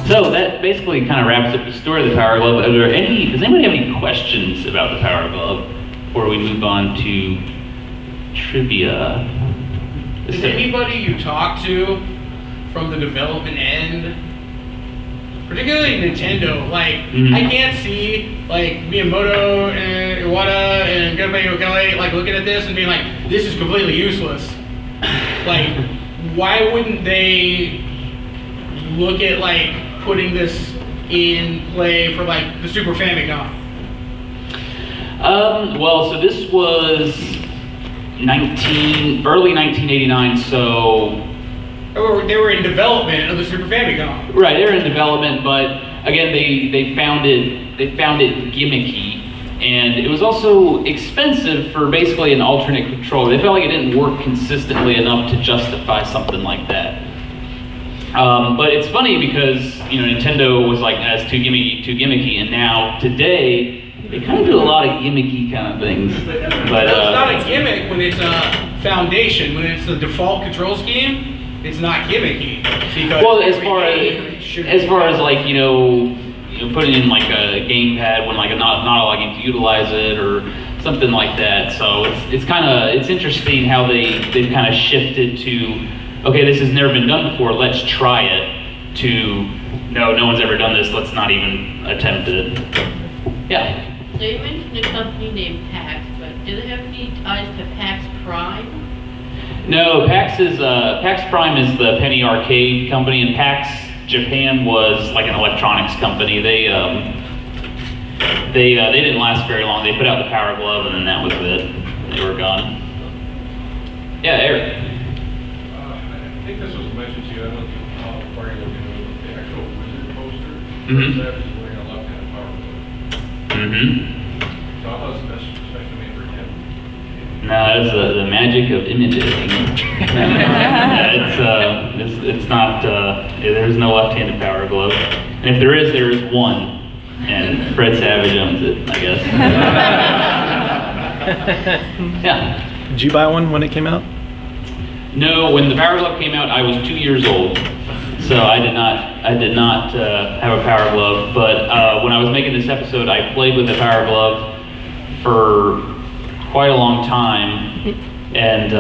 So that basically kind of wraps up the story of the Power Glove. Does anybody have any questions about the Power Glove before we move on to trivia? Is anybody you talk to from the development end, particularly Nintendo, like, I can't see, like, Miyamoto and Iwata and Gunpei Yokoi, like, looking at this and being like, this is completely useless. Like, why wouldn't they look at, like, putting this in play for, like, the Super Famicom? Well, so this was early 1989, so... They were in development of the Super Famicom. Right, they were in development, but again, they found it gimmicky, and it was also expensive for basically an alternate controller. They felt like it didn't work consistently enough to justify something like that. But it's funny because Nintendo was like, that's too gimmicky, and now today they kind of do a lot of gimmicky kind of things. But it's not a gimmick when it's a foundation. When it's the default control scheme, it's not gimmicky. Well, as far as like putting in like a gamepad when like not a lot of games utilize it or something like that. So it's interesting how they've kind of shifted to, okay, this has never been done before, let's try it, to no one's ever done this, let's not even attempt it. Yeah. So you mentioned a company named PAX, but do they have any ties to PAX Prime? No, PAX Prime is the penny arcade company, and PAX Japan was like an electronics company. They didn't last very long. They put out the Power Glove, and then that was it. They were gone. Yeah, Eric. I think this was mentioned to you. I don't know where you're looking at the actual Wizard poster. That is wearing a left-handed Power Glove. So I thought it was especially made for him. No, that's the magic of imaging. It's not. There's no left-handed Power Glove, and if there is one, and Fred Savage owns it, I guess. Yeah. Did you buy one when it came out? No, when the Power Glove came out, I was 2 years old, so I did not have a Power Glove. But when I was making this episode, I played with the Power Glove for quite a long time, and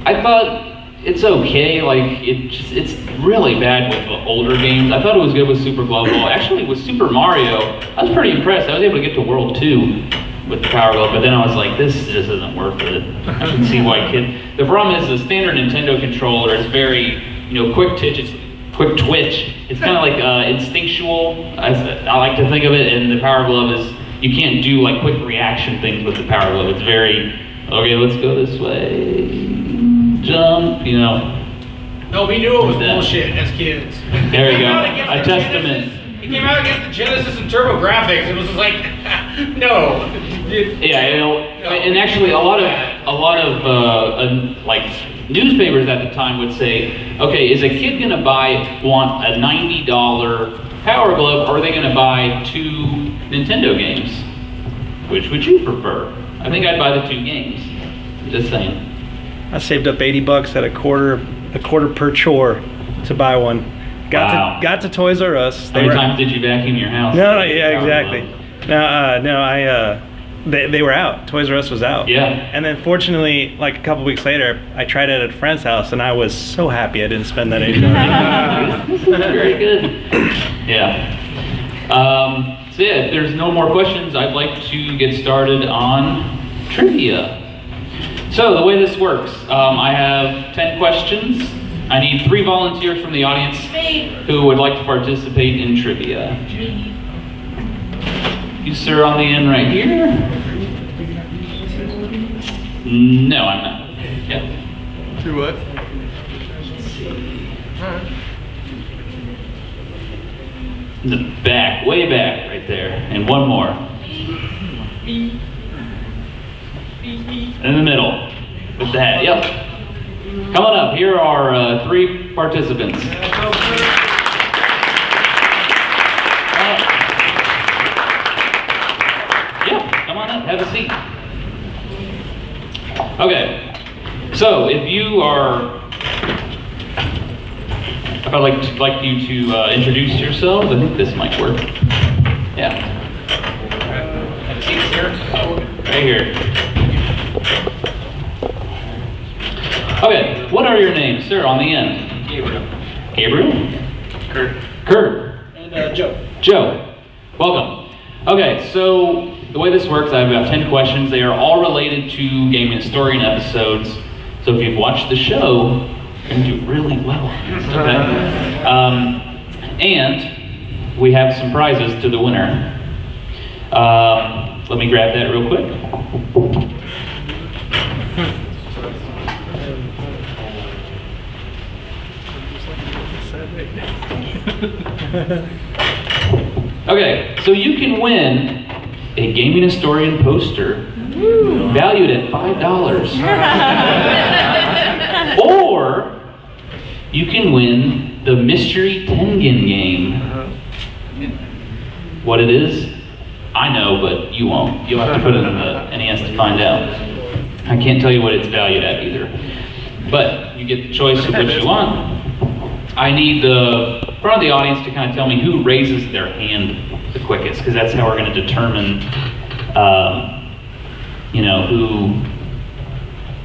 I thought it's okay. Like it's really bad with the older games. I thought it was good with Super Glove Ball. Actually, with Super Mario, I was pretty impressed. I was able to get to World 2 with the Power Glove, but then I was like, this just isn't worth it. I can see why The problem is the standard Nintendo controller is very, quick twitch. It's kind of like instinctual. I like to think of it, and the Power Glove is, you can't do like quick reaction things with the Power Glove. It's very, okay, let's go this way, jump, No, we knew it was bullshit as kids. There you go, a testament. It came out against the Genesis and TurboGrafx. It was just like, no. Yeah, and actually a lot of like newspapers at the time would say, okay, is a kid gonna want a $90 Power Glove, or are they gonna buy 2 Nintendo games? Which would you prefer? I think I'd buy the 2 games. Just saying. I saved up $80 at a quarter per chore to buy one. Got to Toys R Us. How many times did you vacuum your house? No, yeah, exactly. They were out. Toys R Us was out. Yeah. And then fortunately, like a couple weeks later, I tried it at a friend's house, and I was so happy I didn't spend that $80. Very good. Yeah. So yeah, if there's no more questions, I'd like to get started on trivia. So the way this works, I have 10 questions. I need 3 volunteers from the audience who would like to participate in trivia. You, sir, on the end right here? No, I'm not. Yeah. Do what? In the back, way back, right there. And one more. In the middle. With that, yep. Come on up. Here are 3 participants. Yeah, come on up. Have a seat. Okay. So, if you are a I'd like you to introduce yourselves. I think this might work. Yeah. Have a seat, sir. Right here. Okay, what are your names, sir, on the end? Gabriel. Gabriel? Kurt. And Joe. Joe. Welcome. Okay, so the way this works, I have about 10 questions. They are all related to Gaming Historian episodes. So if you've watched the show, you're going to do really well. Okay? And we have some prizes to the winner. Let me grab that real quick. Okay, so you can win a Gaming Historian poster valued at $5. Or you can win the Mystery Tengen game. What it is, I know, but you won't. You'll have to put it in the NES to find out. I can't tell you what it's valued at either. But you get the choice of what you want. I need the front of the audience to kind of tell me who raises their hand the quickest, because that's how we're going to determine,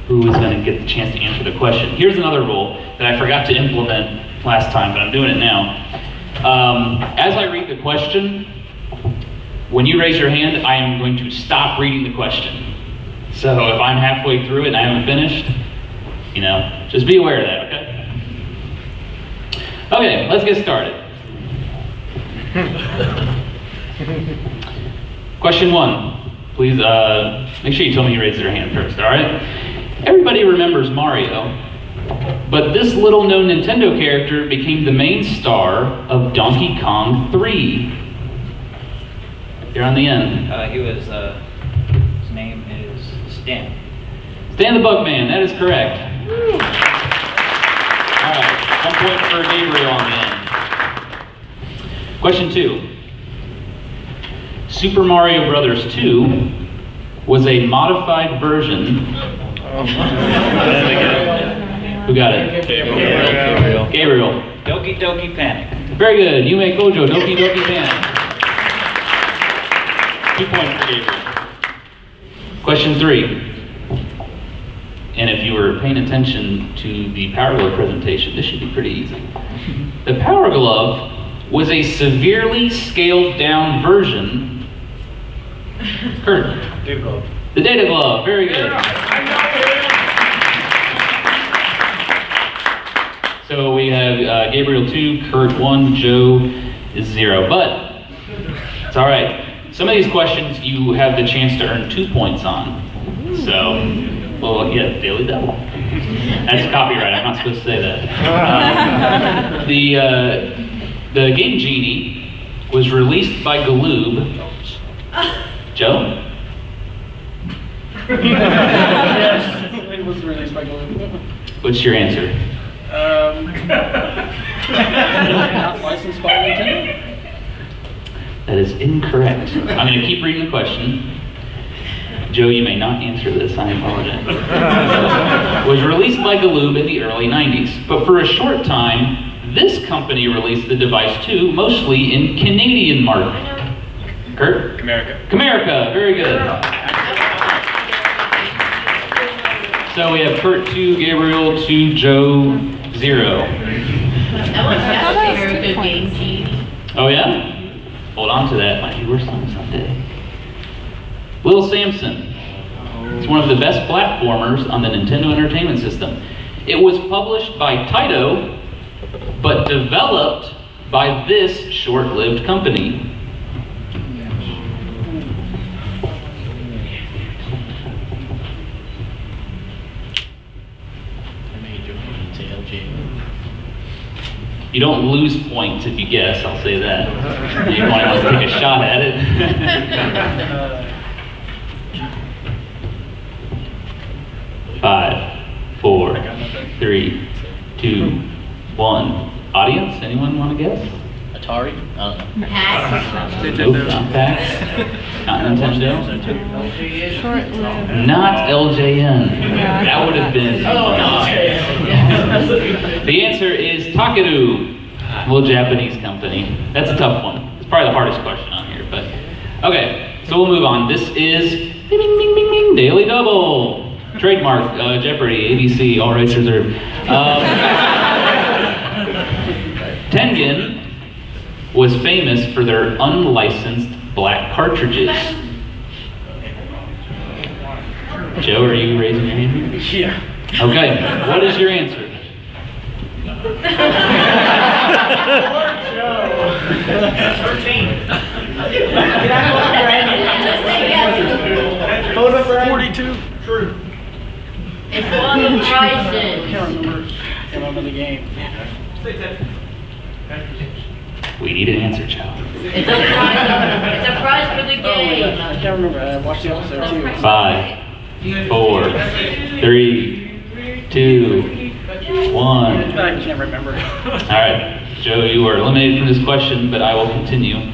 who is going to get the chance to answer the question. Here's another rule that I forgot to implement last time, but I'm doing it now. As I read the question, when you raise your hand, I am going to stop reading the question. So if I'm halfway through it and I haven't finished, just be aware of that, okay? Okay, let's get started. Question 1. Please make sure you tell me who raised their hand first, all right? Everybody remembers Mario, but this little-known Nintendo character became the main star of Donkey Kong 3. You're on the end. His name is Stan. Stan the Bugman, that is correct. All right, 1 point for Gabriel on the end. Question 2. Super Mario Brothers 2 was a modified version. Who got it? Gabriel. Doki Doki Panic. Very good. Yume Kojo, Doki Doki Panic. 2 points for Gabriel. Question 3. And if you were paying attention to the Power Glove presentation, this should be pretty easy. The Power Glove was a severely scaled down version. Kurt. Data Glove. The Data Glove, very good. So we have Gabriel 2, Kurt 1, Joe is 0. But it's all right. Some of these questions you have the chance to earn 2 points on. So, well, yeah, Daily Double. That's copyright. I'm not supposed to say that. The Game Genie was released by Galoob. Joe? Yes, it was released by Galoob. What's your answer? Not licensed by Nintendo? That is incorrect. I'm going to keep reading the question. Joe, you may not answer this. I apologize. Was released by Galoob in the early 90s, but for a short time, this company released the device too, mostly in Canadian market. Kurt? Comerica, very good. So we have Kurt 2, Gabriel 2, Joe 0. That was a very good game, Genie. Oh yeah? Hold on to that. Might be worse on someday. Little Samson. It's one of the best platformers on the Nintendo Entertainment System. It was published by Taito, but developed by this short-lived company. You don't lose points if you guess, I'll say that. You might want to take a shot at it. 5, 4, 3, 2, 1. Audience, anyone want to guess? Atari? I don't know. Pass. Nope, not pass. Not Nintendo. Short-lived. Not LJN. Yeah. That would have been fine. The answer is Takeru, a little Japanese company. That's a tough one. It's probably the hardest question on here, but okay. So we'll move on. This is bing, bing, bing, bing, bing, Daily Double. Trademark, Jeopardy, ABC, all rights reserved. Tengen was famous for their unlicensed black cartridges. Joe, are you raising your hand? Yeah. Okay, what is your answer? Photo for 42. True. It's one of the prizes. Can't remember the game. We need an answer, Joe. It's a prize for the game. I can't remember. I watched the episode too. 5, 4, 3, 2, 1. I can't remember. All right, Joe, you are eliminated from this question, but I will continue.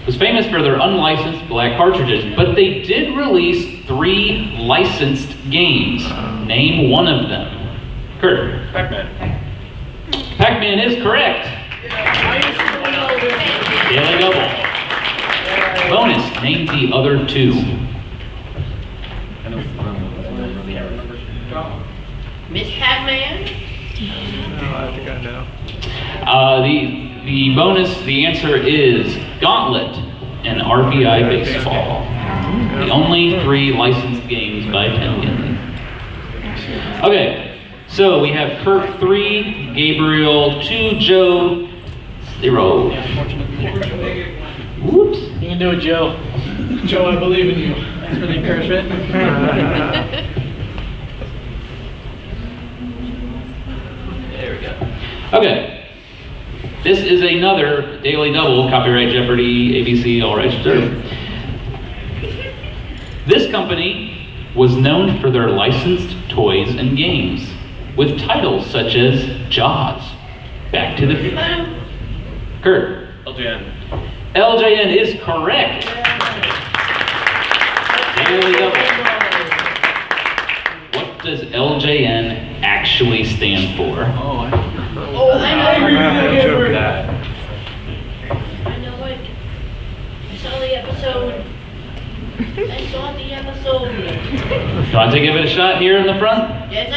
Was famous for their unlicensed black cartridges, but they did release 3 licensed games. Name one of them. Kurt. Pac-Man. Pac-Man is correct. Daily double. Bonus, name the other 2. Miss Pac-Man? Oh, I think I know. The bonus, the answer is Gauntlet and RBI Baseball. The only 3 licensed games by Tengen. Okay, so we have Kurt 3, Gabriel 2, Joe 0. Whoops. You can do it, Joe. Joe, I believe in you. Thanks for the encouragement. There we go. Okay. This is another Daily Double, copyright Jeopardy, ABC, all rights reserved. This company was known for their licensed toys and games, with titles such as Jaws, Back to the Future. Kurt. LJN. LJN is correct. Daily Double. What does LJN actually stand for? I know. I know it. I saw the episode. You want to give it a shot here in the front? That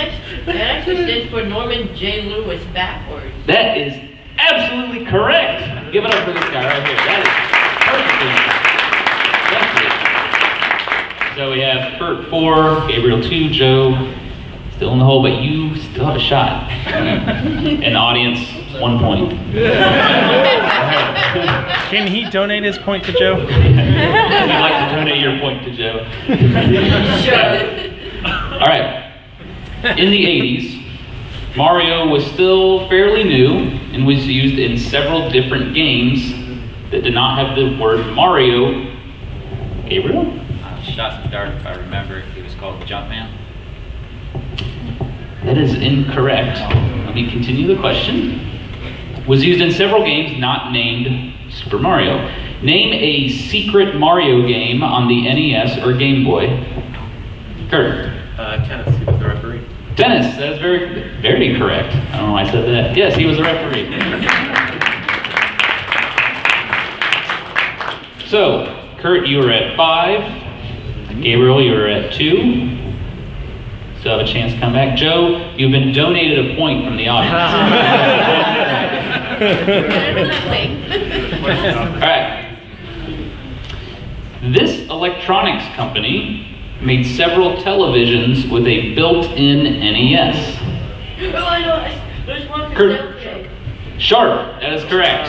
actually stands for Norman J. Lewis backwards. That is absolutely correct. Give it up for this guy right here. That is perfect. Thank you. So we have Kurt 4, Gabriel 2, Joe still in the hole, but you still have a shot. And audience, 1 point. Can he donate his point to Joe? Would you like to donate your point to Joe? All right. In the 80s, Mario was still fairly new and was used in several different games that did not have the word Mario. Gabriel? Shot in the dark, if I remember. It was called Jumpman. That is incorrect. Let me continue the question. Was used in several games not named Super Mario. Name a secret Mario game on the NES or Game Boy. Kurt. Tennis, he was the referee. Dennis, that is very, very correct. I don't know why I said that. Yes, he was the referee. So, Kurt, you were at 5. Gabriel, you were at 2. So have a chance to come back. Joe, you've been donated a point from the audience. All right. This electronics company made several televisions with a built-in NES. Oh, I know. There's one for Kurt. Delphic. Sharp, that is correct.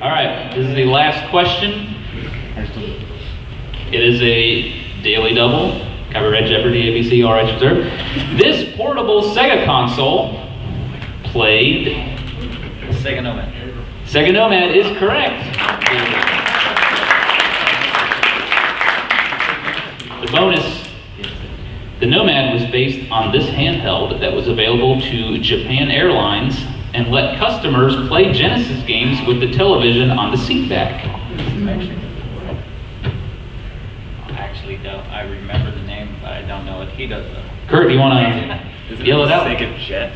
All right, this is the last question. It is a Daily Double, copyright Jeopardy, ABC, all rights reserved. This portable Sega console played... Sega Nomad. Sega Nomad is correct. The bonus, the Nomad was based on this handheld that was available to Japan Airlines and let customers play Genesis games with the television on the seat back? Actually, don't. I remember the name, but I don't know what he does though. Kurt, do you want to yell it out? Sega Jet.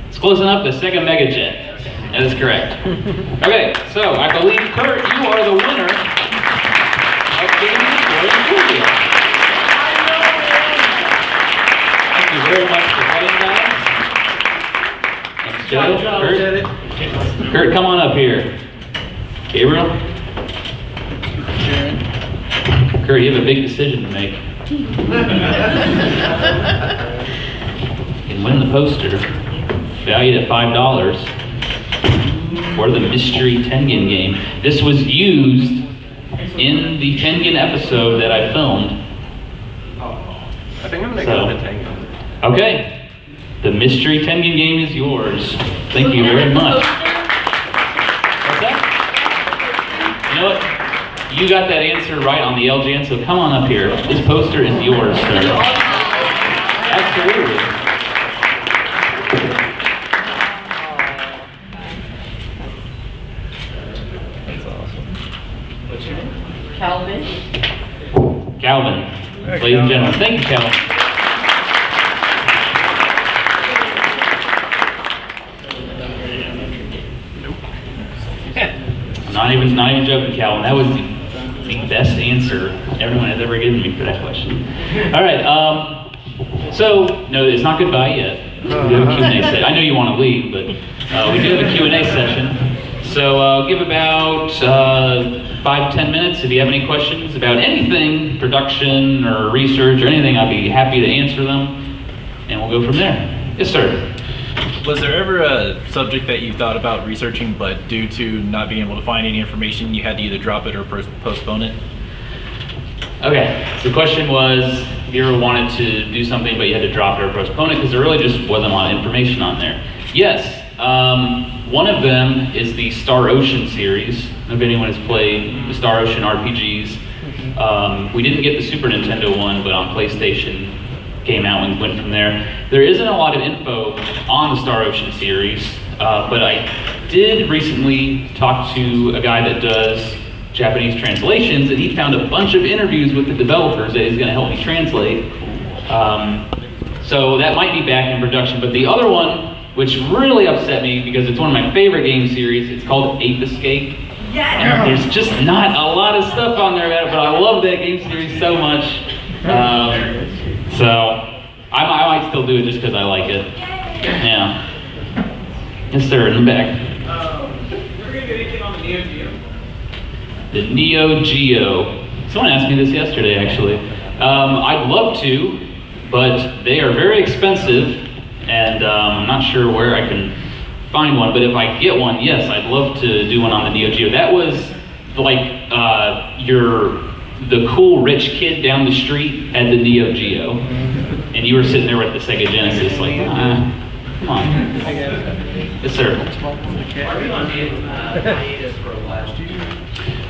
It's close enough, the Sega Mega Jet. That is correct. Okay, so I believe, Kurt, you are the winner of Game Boy Trivia. Thank you very much for playing, guys. Thanks, Joe. Kurt. Kurt, come on up here. Gabriel? Kurt, you have a big decision to make. You can win the poster, valued at $5, for the Mystery Tengen game. This was used in the Tengen episode that I filmed. I think I'm gonna go with the Tengen. Okay, the Mystery Tengen game is yours. Thank you very much. What's that? You know what? You got that answer right on the LGN, so come on up here. This poster is yours, sir. Absolutely. That's awesome. What's your name? Calvin. Calvin, ladies and gentlemen. Thank you, Calvin. Not even joking, Calvin. That was the best answer everyone has ever given me for that question. All right. So no, it's not goodbye yet. We do have a Q&A session. I know you want to leave, but we do have a Q&A session. So give about 5-10 minutes. If you have any questions about anything, production or research or anything, I'd be happy to answer them, and we'll go from there. Yes, sir. Was there ever a subject that you thought about researching, but due to not being able to find any information, you had to either drop it or postpone it? Okay, so the question was, if you ever wanted to do something but you had to drop it or postpone it because there really just wasn't a lot of information on there? Yes, one of them is the Star Ocean series. I don't know if anyone has played the Star Ocean RPGs. We didn't get the Super Nintendo one, but on PlayStation came out and went from there. There isn't a lot of info on the Star Ocean series, but I did recently talk to a guy that does Japanese translations, and he found a bunch of interviews with the developers that he's going to help me translate. So that might be back in production. But the other one, which really upset me because it's one of my favorite game series, it's called Ape Escape. And there's just not a lot of stuff on there about it, but I love that game series so much. So I might still do it just because I like it. Yeah. Yes, sir, in the back. We're going to get anything on the Neo Geo. The Neo Geo. Someone asked me this yesterday, actually. I'd love to, but they are very expensive, and I'm not sure where I can find one. But if I get one, yes, I'd love to do one on the Neo Geo. That was like the cool rich kid down the street had the Neo Geo, and you were sitting there with the Sega Genesis, like, come on. Yes, sir.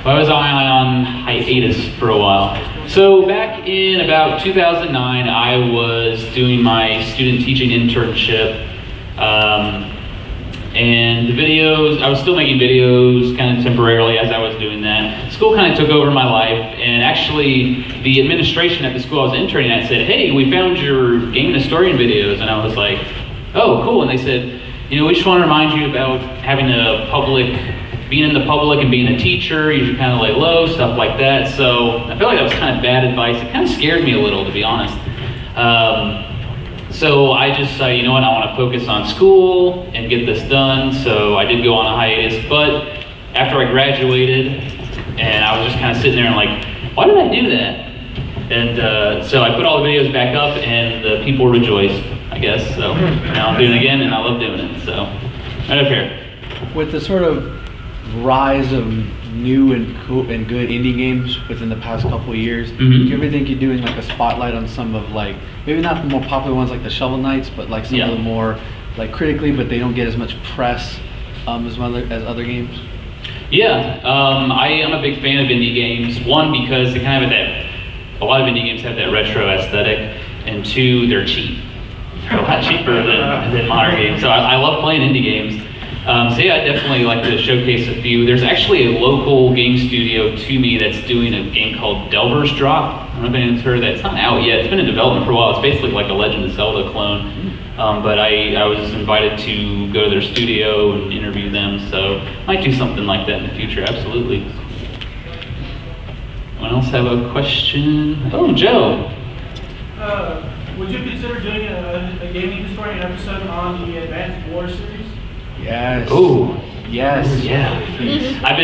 I was on hiatus for a while. So back in about 2009, I was doing my student teaching internship, and the videos, I was still making videos kind of temporarily as I was doing that. School kind of took over my life, and actually the administration at the school I was interning at said, hey, we found your game historian videos, and I was like, oh, cool, and they said, you know, we just want to remind you about having being in the public and being a teacher, you should kind of lay low, stuff like that. So I feel like that was kind of bad advice. It kind of scared me a little, to be honest. So I just decided, you know what, I want to focus on school and get this done. So I did go on a hiatus, but after I graduated, and I was just kind of sitting there and like, why did I do that? And so I put all the videos back up, and the people rejoiced, I guess. So now I'm doing it again, and I love doing it. So right up here. With the sort of rise of new and cool and good indie games within the past couple of years, do you ever think you're doing like a spotlight on some of like, maybe not the more popular ones like the Shovel Knights, but like some of the more like critically, but they don't get as much press as other games? Yeah, I am a big fan of indie games. One, because they kind of have a lot of indie games have that retro aesthetic, and two, they're cheap. They're a lot cheaper than modern games. So I love playing indie games. So yeah, I'd definitely like to showcase a few. There's actually a local game studio to me that's doing a game called Delver's Drop. I don't know if anyone's heard of that. It's not out yet. It's been in development for a while. It's basically like a Legend of Zelda clone. But I was invited to go to their studio and interview them, so I might do something like that in the future, absolutely. Anyone else have a question? Oh, Joe. Would you consider doing a gaming historian episode on the Advanced War series? Yes. Oh. Yes. Yeah. I've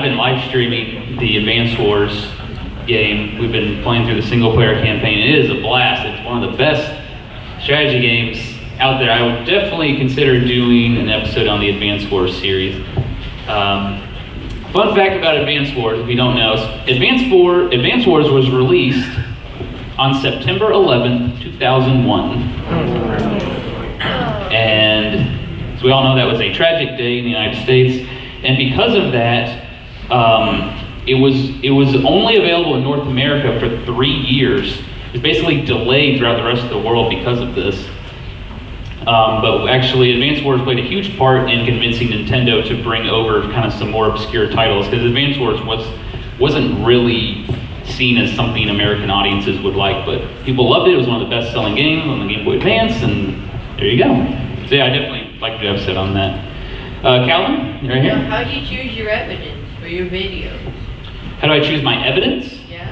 been live streaming the Advance Wars game. We've been playing through the single player campaign. It is a blast. It's one of the best strategy games out there. I would definitely consider doing an episode on the Advance Wars series. Fun fact about Advance Wars, if you don't know, Advance Wars was released on September 11th, 2001. And as we all know, that was a tragic day in the United States. And because of that, it was only available in North America for 3 years. It was basically delayed throughout the rest of the world because of this. But actually, Advance Wars played a huge part in convincing Nintendo to bring over kind of some more obscure titles, because Advance Wars wasn't really seen as something American audiences would like, but people loved it. It was one of the best-selling games on the Game Boy Advance, and there you go. So yeah, I definitely like to do an episode on that. Calvin, right here. How do you choose your evidence for your videos? How do I choose my evidence? Yeah.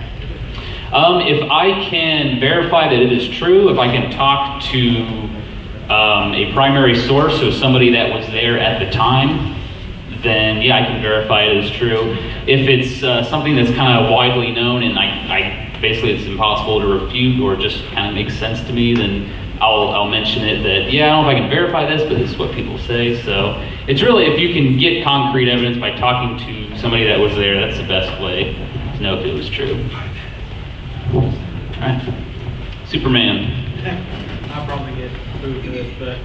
If I can verify that it is true, if I can talk to a primary source, so somebody that was there at the time, then yeah, I can verify it as true. If it's something that's kind of widely known and I basically it's impossible to refute or just kind of makes sense to me, then I'll mention it that, yeah, I don't know if I can verify this, but this is what people say. So it's really, if you can get concrete evidence by talking to somebody that was there, that's the best way to know if it was true. All right. Superman. I'll probably get through to this, but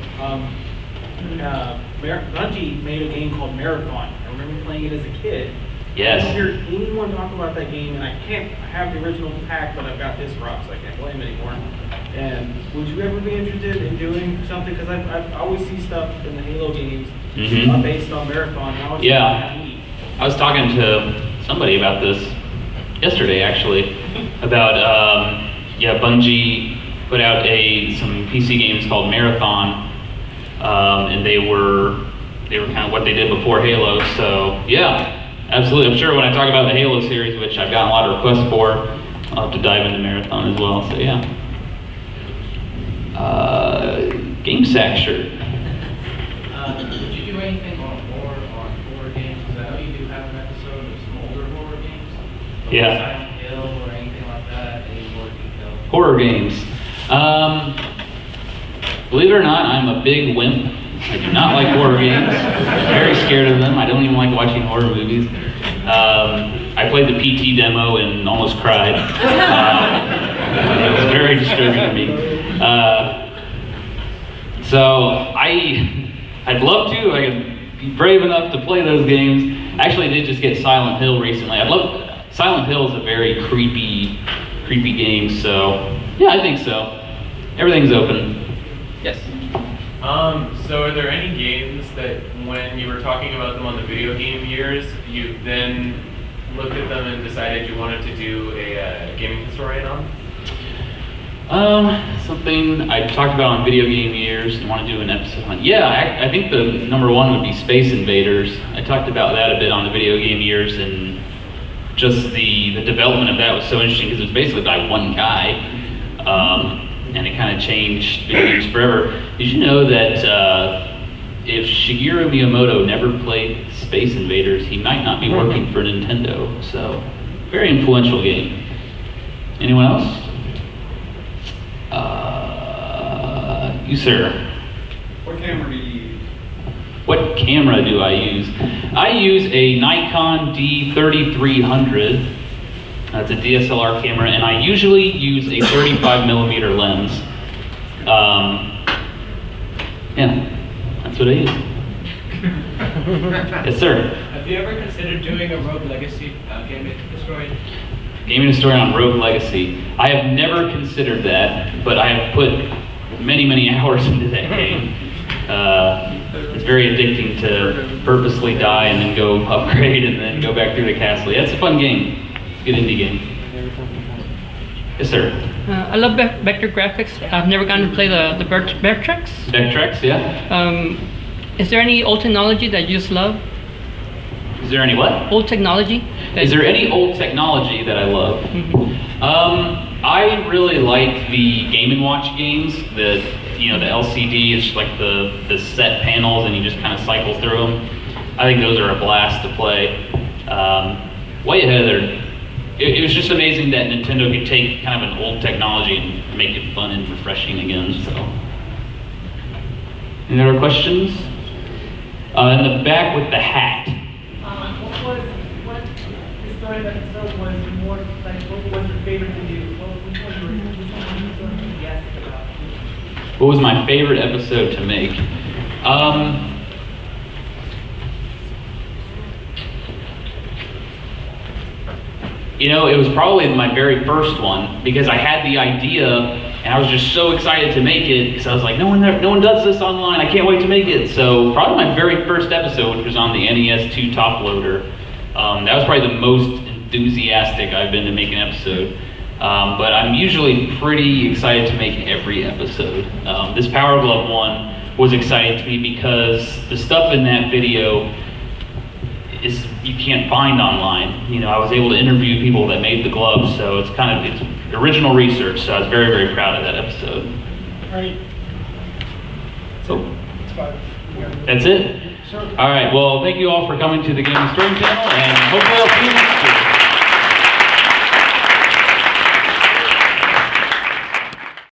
Bungie made a game called Marathon. I remember playing it as a kid. Yes. I don't hear anyone talk about that game, and I have the original pack, but I've got this rock, so I can't play them anymore. And would you ever be interested in doing something? Because I always see stuff in the Halo games based on Marathon. And I always Yeah. I was talking to somebody about this yesterday, actually, about Bungie put out some PC games called Marathon, and they were kind of what they did before Halo. So yeah, absolutely. I'm sure when I talk about the Halo series, which I've gotten a lot of requests for, I'll have to dive into Marathon as well. So yeah. Game Sack shirt. Did you do anything on horror games? Because I know you do have an episode of some older horror games. Like Yeah. Silent Hill or anything like that. Any more details? Horror games. Believe it or not, I'm a big wimp. I do not like horror games. I'm very scared of them. I don't even like watching horror movies. I played the PT demo and almost cried. It was very disturbing to me. So I'd love to. I could be brave enough to play those games. Actually, I did just get Silent Hill recently. Silent Hill is a very creepy game. So yeah, I think so. Everything's open. Yes. So are there any games that when you were talking about them on the video game years, you then looked at them and decided you wanted to do a gaming historian on? Something I talked about on video game years and want to do an episode on. Yeah, I think the number one would be Space Invaders. I talked about that a bit on the video game years, and just the development of that was so interesting because it was basically by one guy, and it kind of changed video games forever. Did you know that if Shigeru Miyamoto never played Space Invaders, he might not be working for Nintendo? So, very influential game. Anyone else? You, sir. What camera do you use? What camera do I use? I use a Nikon D3300. That's a DSLR camera, and I usually use a 35mm lens. Yeah, that's what I use. Yes, sir. Have you ever considered doing a Rogue Legacy gaming historian? Gaming historian on Rogue Legacy. I have never considered that, but I have put many, many hours into that game. It's very addicting to purposely die and then go upgrade and then go back through the castle. Yeah, it's a fun game. It's a good indie game. Yes, sir. I love vector graphics. I've never gotten to play the Vectrex. Vectrex, yeah. Is there any old technology that you just love? Is there any what? Old technology? Is there any old technology that I love? I really like the Game & Watch games. The LCD is like the set panels, and you just kind of cycle through them. I think those are a blast to play. Way ahead of their. It was just amazing that Nintendo could take kind of an old technology and make it fun and refreshing again. So, any other questions? In the back with the hat. What historic episode was more like? What was your favorite to do? Which one were you so enthusiastic about? What was my favorite episode to make? It was probably my very first one because I had the idea and I was just so excited to make it because I was like, no one does this online. I can't wait to make it. So probably my very first episode, which was on the NES 2 top loader. That was probably the most enthusiastic I've been to make an episode. But I'm usually pretty excited to make every episode. This Power Glove one was exciting to me because the stuff in that video is you can't find online. I was able to interview people that made the gloves, so it's original research. So I was very, very proud of that episode. Right. So that's it. Sure. All right. Well, thank you all for coming to the Game and Story channel, and hopefully I'll see you next year.